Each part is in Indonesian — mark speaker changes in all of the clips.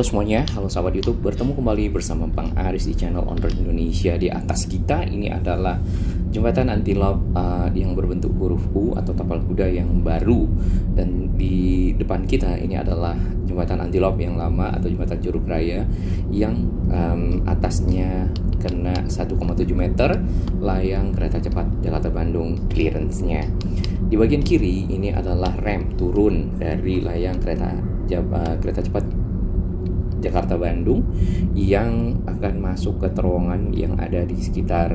Speaker 1: Halo semuanya, halo sahabat YouTube, bertemu kembali bersama Bang Aris di channel On Road Indonesia. Di atas kita ini adalah jembatan anti-lock yang berbentuk huruf U atau tapal kuda yang baru, dan di depan kita ini adalah jembatan anti-lock yang lama atau jembatan Curug Raya yang atasnya kena 1,7 meter layang kereta cepat Jakarta Bandung clearance-nya. Di bagian kiri ini adalah rem turun dari layang kereta cepat Jakarta Bandung yang akan masuk ke terowongan yang ada di sekitar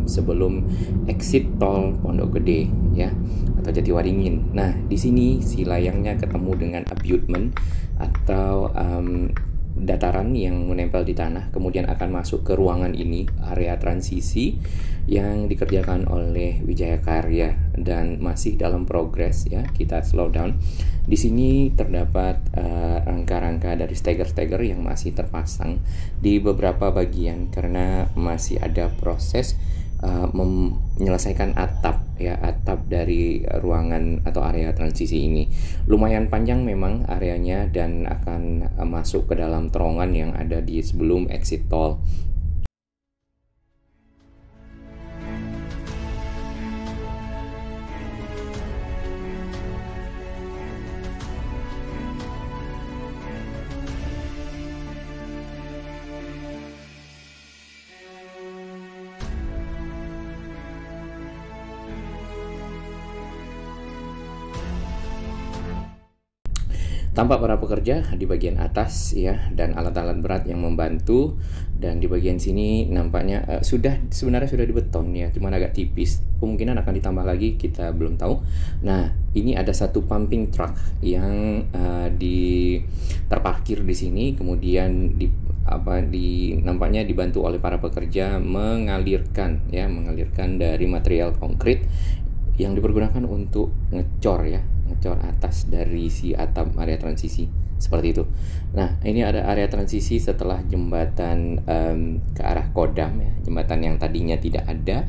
Speaker 1: sebelum exit tol Pondok Gede ya, atau Jatiwaringin. Nah, di sini si layangnya ketemu dengan abutment atau dataran yang menempel di tanah, kemudian akan masuk ke ruangan ini, area transisi yang dikerjakan oleh Wijaya Karya dan masih dalam progres ya, kita slow down. Di sini terdapat rangka-rangka dari steger-steger yang masih terpasang di beberapa bagian karena masih ada proses menyelesaikan atap dari ruangan atau area transisi ini. Lumayan panjang memang areanya dan akan masuk ke dalam terowongan yang ada di sebelum exit tol. Tampak para pekerja di bagian atas ya, dan alat-alat berat yang membantu, dan di bagian sini nampaknya sebenarnya sudah dibeton ya, cuman agak tipis, kemungkinan akan ditambah lagi, kita belum tahu. Nah, ini ada satu pumping truck yang terparkir di sini, kemudian nampaknya dibantu oleh para pekerja mengalirkan dari material konkrit yang dipergunakan untuk ngecor atas dari si atap area transisi seperti itu. Nah, ini ada area transisi setelah jembatan ke arah Kodam ya, jembatan yang tadinya tidak ada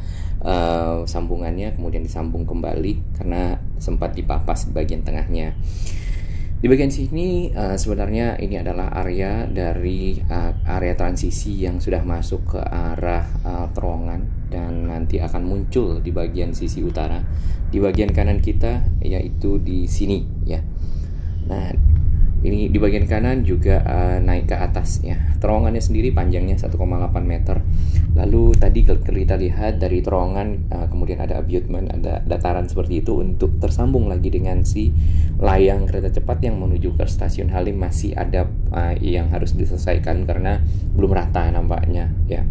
Speaker 1: sambungannya kemudian disambung kembali karena sempat dipapas di bagian tengahnya. Di bagian sini sebenarnya ini adalah area dari area transisi yang sudah masuk ke arah terowongan dan nanti akan muncul di bagian sisi utara. Di bagian kanan kita yaitu di sini ya. Nah, ini di bagian kanan juga naik ke atas ya. Terowongannya sendiri panjangnya 1,8 meter. Lalu tadi kita lihat dari terowongan kemudian ada abutment, ada dataran seperti itu untuk tersambung lagi dengan si layang kereta cepat yang menuju ke stasiun Halim. Masih ada yang harus diselesaikan karena belum rata nampaknya ya.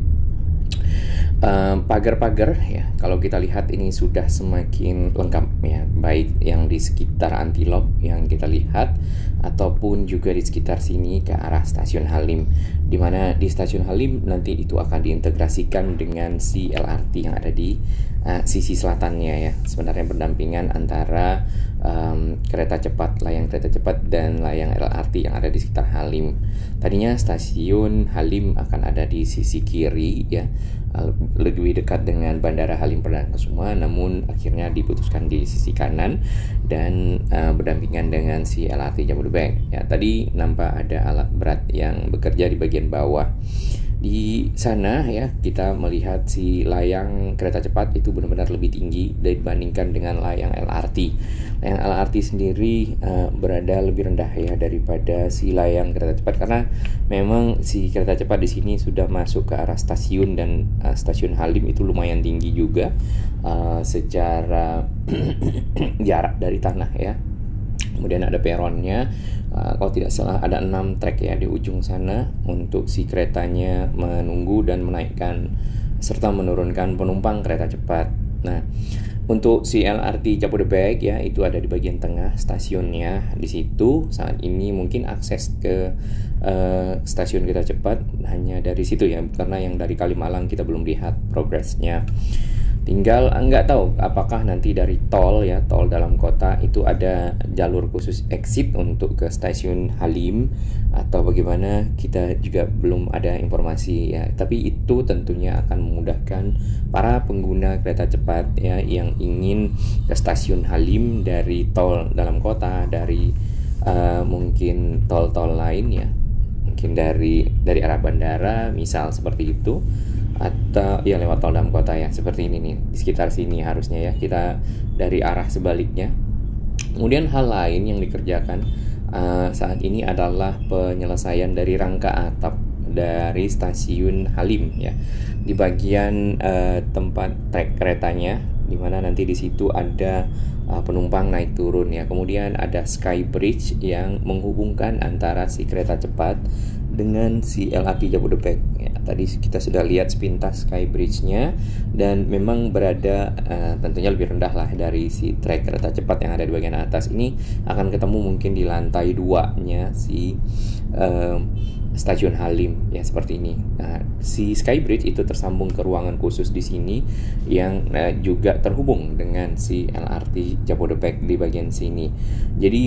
Speaker 1: Pagar-pagar ya, kalau kita lihat ini sudah semakin lengkap ya, baik yang di sekitar anti-lock yang kita lihat ataupun juga di sekitar sini ke arah stasiun Halim, dimana di stasiun Halim nanti itu akan diintegrasikan dengan si LRT yang ada di sisi selatannya ya, sebenarnya berdampingan antara layang kereta cepat dan layang LRT yang ada di sekitar Halim. Tadinya stasiun Halim akan ada di sisi kiri ya, lebih dekat dengan Bandara Halim Perdana Kusuma, namun akhirnya diputuskan di sisi kanan dan berdampingan dengan si LRT Jabodebek ya. Tadi nampak ada alat berat yang bekerja di bagian bawah. Di sana ya, kita melihat si layang kereta cepat itu benar-benar lebih tinggi dibandingkan dengan layang LRT. Layang LRT sendiri berada lebih rendah ya daripada si layang kereta cepat karena memang si kereta cepat di sini sudah masuk ke arah stasiun, dan stasiun Halim itu lumayan tinggi juga secara jarak dari tanah ya. Kemudian ada peronnya, kalau tidak salah ada 6 trek ya di ujung sana untuk si keretanya menunggu dan menaikkan serta menurunkan penumpang kereta cepat. Nah, untuk si LRT Jabodebek ya, itu ada di bagian tengah stasiunnya. Di situ saat ini mungkin akses ke stasiun kereta cepat hanya dari situ ya, karena yang dari Kalimalang kita belum lihat progresnya. Tinggal nggak tahu apakah nanti dari tol dalam kota itu ada jalur khusus exit untuk ke stasiun Halim atau bagaimana, kita juga belum ada informasi ya. Tapi itu tentunya akan memudahkan para pengguna kereta cepat ya yang ingin ke stasiun Halim dari tol dalam kota, dari mungkin tol-tol lain ya. mungkin dari arah bandara, misal seperti itu, atau ya lewat tol dalam kota ya, seperti ini nih, di sekitar sini harusnya ya, kita dari arah sebaliknya. Kemudian hal lain yang dikerjakan saat ini adalah penyelesaian dari rangka atap dari stasiun Halim ya, di bagian tempat trek keretanya, di mana nanti di situ ada penumpang naik turun ya. Kemudian ada Sky Bridge yang menghubungkan antara si kereta cepat dengan si LRT Jabodebek ya. Tadi kita sudah lihat sepintas Sky Bridge-nya, dan memang berada tentunya lebih rendah lah dari si trek kereta cepat yang ada di bagian atas. Ini akan ketemu mungkin di lantai 2-nya si stasiun Halim ya, seperti ini. Nah, si Sky Bridge itu tersambung ke ruangan khusus di sini yang juga terhubung dengan si LRT Jabodebek di bagian sini. Jadi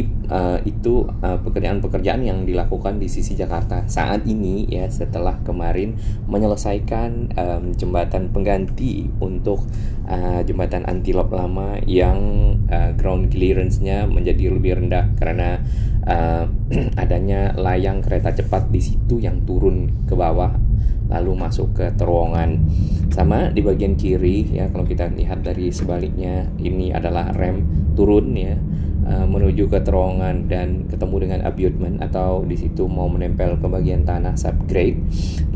Speaker 1: itu pekerjaan-pekerjaan yang dilakukan di sisi Jakarta saat ini ya, setelah kemarin menyelesaikan jembatan pengganti untuk jembatan Antilop lama yang ground clearance-nya menjadi lebih rendah karena adanya layang kereta cepat di situ yang turun ke bawah lalu masuk ke terowongan. Sama di bagian kiri ya, kalau kita lihat dari sebaliknya, ini adalah rem turun ya, menuju ke terowongan dan ketemu dengan abutment, atau di situ mau menempel ke bagian tanah subgrade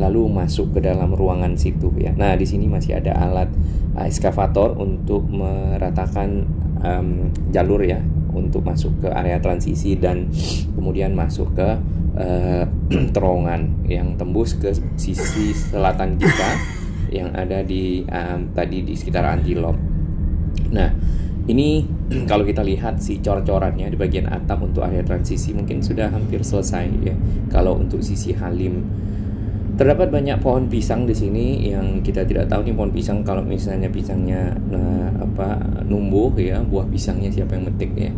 Speaker 1: lalu masuk ke dalam ruangan situ ya. Nah, di sini masih ada alat ekskavator untuk meratakan jalur ya, untuk masuk ke area transisi dan kemudian masuk ke terowongan yang tembus ke sisi selatan kita yang ada di tadi di sekitar Antilop. Nah, ini kalau kita lihat si cor-corannya di bagian atap untuk area transisi mungkin sudah hampir selesai ya. Kalau untuk sisi Halim, terdapat banyak pohon pisang di sini yang kita tidak tahu nih pohon pisang, kalau misalnya pisangnya numbuh ya, buah pisangnya siapa yang metik ya.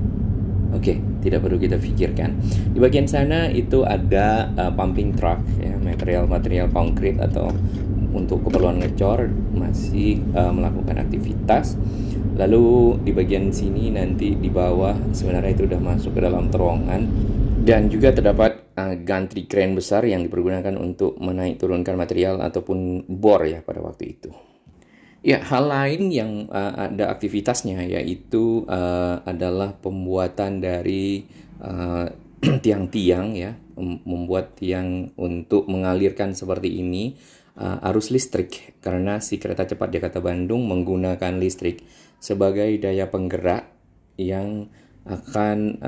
Speaker 1: Oke, tidak perlu kita pikirkan. Di bagian sana itu ada pumping truck ya, material konkrit atau untuk keperluan ngecor masih melakukan aktivitas. Lalu di bagian sini nanti di bawah sebenarnya itu sudah masuk ke dalam terowongan, dan juga terdapat gantry crane besar yang dipergunakan untuk menaik turunkan material ataupun bor ya pada waktu itu. Ya, hal lain yang ada aktivitasnya yaitu adalah pembuatan dari tiang-tiang ya, membuat tiang untuk mengalirkan seperti ini arus listrik, karena si kereta cepat Jakarta Bandung menggunakan listrik sebagai daya penggerak yang akan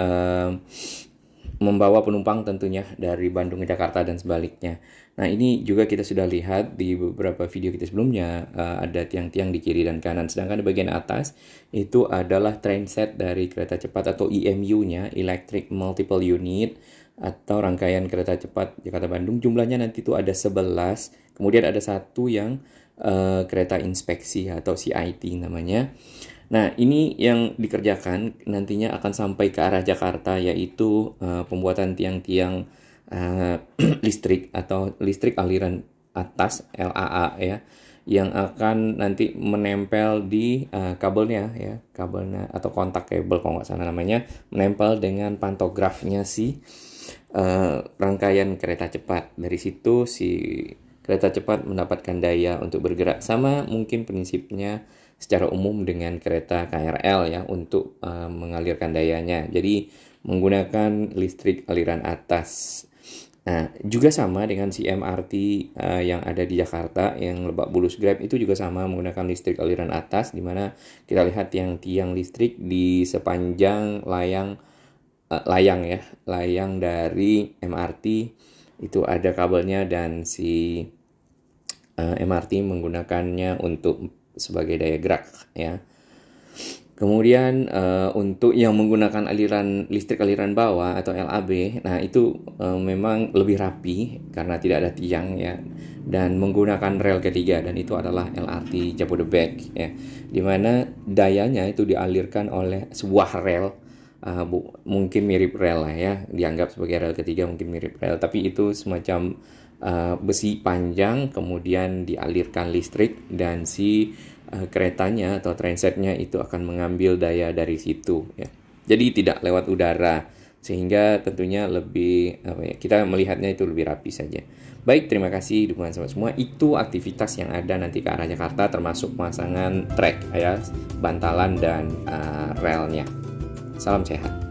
Speaker 1: membawa penumpang tentunya dari Bandung ke Jakarta dan sebaliknya. Nah, ini juga kita sudah lihat di beberapa video kita sebelumnya, ada tiang-tiang di kiri dan kanan. Sedangkan di bagian atas itu adalah trainset dari kereta cepat atau EMU-nya, Electric Multiple Unit, atau rangkaian kereta cepat Jakarta Bandung. Jumlahnya nanti itu ada 11. Kemudian ada satu yang kereta inspeksi atau CIT namanya. Nah, ini yang dikerjakan nantinya akan sampai ke arah Jakarta, yaitu pembuatan tiang-tiang listrik atau listrik aliran atas LAA ya, yang akan nanti menempel di kabelnya ya, kabelnya atau kontak kabel kalau nggak salah namanya, menempel dengan pantografnya si rangkaian kereta cepat. Dari situ si kereta cepat mendapatkan daya untuk bergerak, sama mungkin prinsipnya secara umum dengan kereta KRL ya, untuk mengalirkan dayanya. Jadi menggunakan listrik aliran atas. Nah, juga sama dengan si MRT yang ada di Jakarta, yang Lebak Bulus Grab itu juga sama menggunakan listrik aliran atas, di mana kita lihat tiang-tiang listrik di sepanjang layang dari MRT itu ada kabelnya, dan si MRT menggunakannya untuk sebagai daya gerak ya. Kemudian untuk yang menggunakan aliran listrik aliran bawah atau LAB, nah itu memang lebih rapi karena tidak ada tiang ya, dan menggunakan rel ketiga, dan itu adalah LRT Jabodebek ya, dimana dayanya itu dialirkan oleh sebuah rel, mungkin mirip rel lah ya, dianggap sebagai rel ketiga, mungkin mirip rel, tapi itu semacam besi panjang, kemudian dialirkan listrik, dan si keretanya atau trainsetnya itu akan mengambil daya dari situ ya. Jadi tidak lewat udara sehingga tentunya lebih kita melihatnya itu lebih rapi saja. Baik, terima kasih dukungan sobat semua. Itu aktivitas yang ada nanti ke arah Jakarta, termasuk pemasangan trek ya, bantalan dan relnya. Salam sehat.